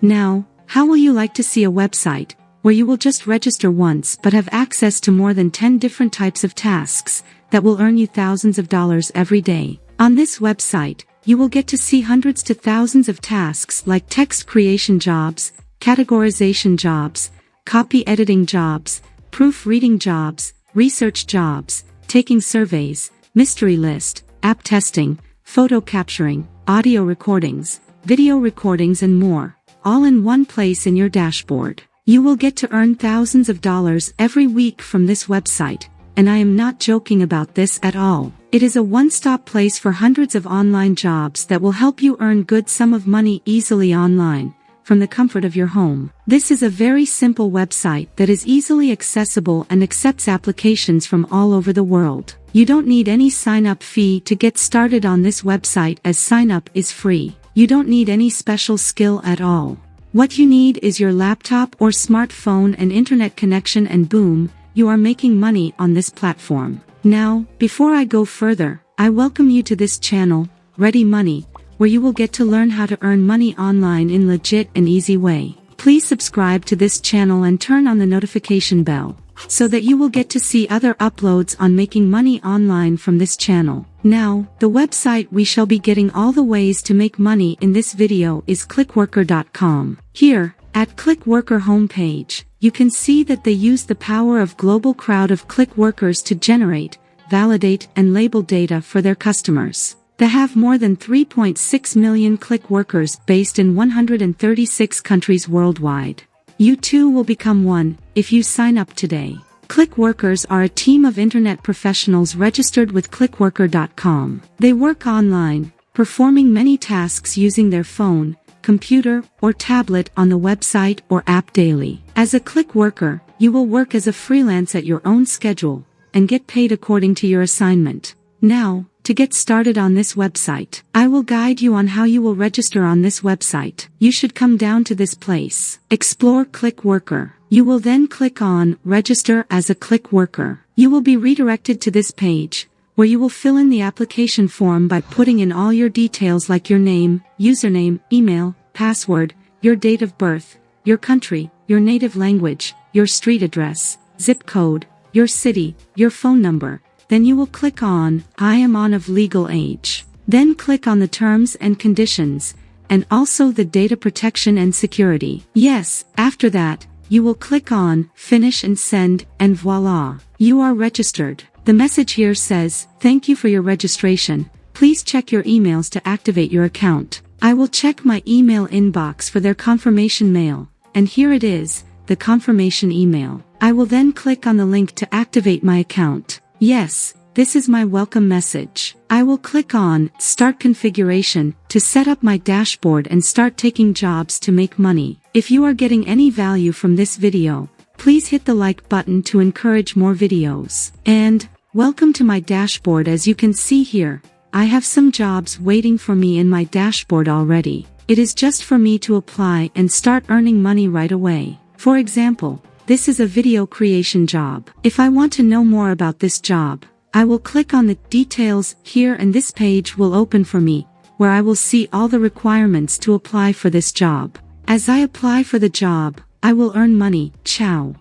Now, how will you like to see a website where you will just register once but have access to more than 10 different types of tasks that will earn you thousands of dollars every day? On this website, you will get to see hundreds to thousands of tasks like text creation jobs, categorization jobs, copy editing jobs, proofreading jobs, research jobs, taking surveys, mystery list, app testing, photo capturing, audio recordings, video recordings and more, all in one place in your dashboard. You will get to earn thousands of dollars every week from this website, and I am not joking about this at all. It is a one-stop place for hundreds of online jobs that will help you earn good sum of money easily online, from the comfort of your home. This is a very simple website that is easily accessible and accepts applications from all over the world. You don't need any sign-up fee to get started on this website as sign-up is free. You don't need any special skill at all. What you need is your laptop or smartphone and internet connection and boom, you are making money on this platform. Now, before I go further, I welcome you to this channel, Ready Money, where you will get to learn how to earn money online in legit and easy way. Please subscribe to this channel and turn on the notification bell, so that you will get to see other uploads on making money online from this channel. Now, the website we shall be getting all the ways to make money in this video is clickworker.com. Here, at ClickWorker homepage, you can see that they use the power of global crowd of click workers to generate, validate and label data for their customers. They have more than 3.6 million click workers based in 136 countries worldwide. You too will become one, if you sign up today. Click workers are a team of internet professionals registered with clickworker.com. They work online, performing many tasks using their phone, computer, or tablet on the website or app daily. As a click worker, you will work as a freelance at your own schedule, and get paid according to your assignment. Now, to get started on this website, I will guide you on how you will register on this website. You should come down to this place, Explore Click Worker. You will then click on Register as a Click Worker. You will be redirected to this page, where you will fill in the application form by putting in all your details like your name, username, email, password, your date of birth, your country, your native language, your street address, zip code, your city, your phone number. Then you will click on I am of legal age. Then click on the terms and conditions, and also the data protection and security. Yes, after that, you will click on Finish and Send, and voila, you are registered. The message here says, thank you for your registration. Please check your emails to activate your account. I will check my email inbox for their confirmation mail, and here it is, the confirmation email. I will then click on the link to activate my account. Yes, this is my welcome message. I will click on Start Configuration to set up my dashboard and start taking jobs to make money. If you are getting any value from this video, please hit the like button to encourage more videos. And, welcome to my dashboard. As you can see here, I have some jobs waiting for me in my dashboard already. It is just for me to apply and start earning money right away. For example, this is a video creation job. If I want to know more about this job, I will click on the details here and this page will open for me, where I will see all the requirements to apply for this job. As I apply for the job, I will earn money. Ciao.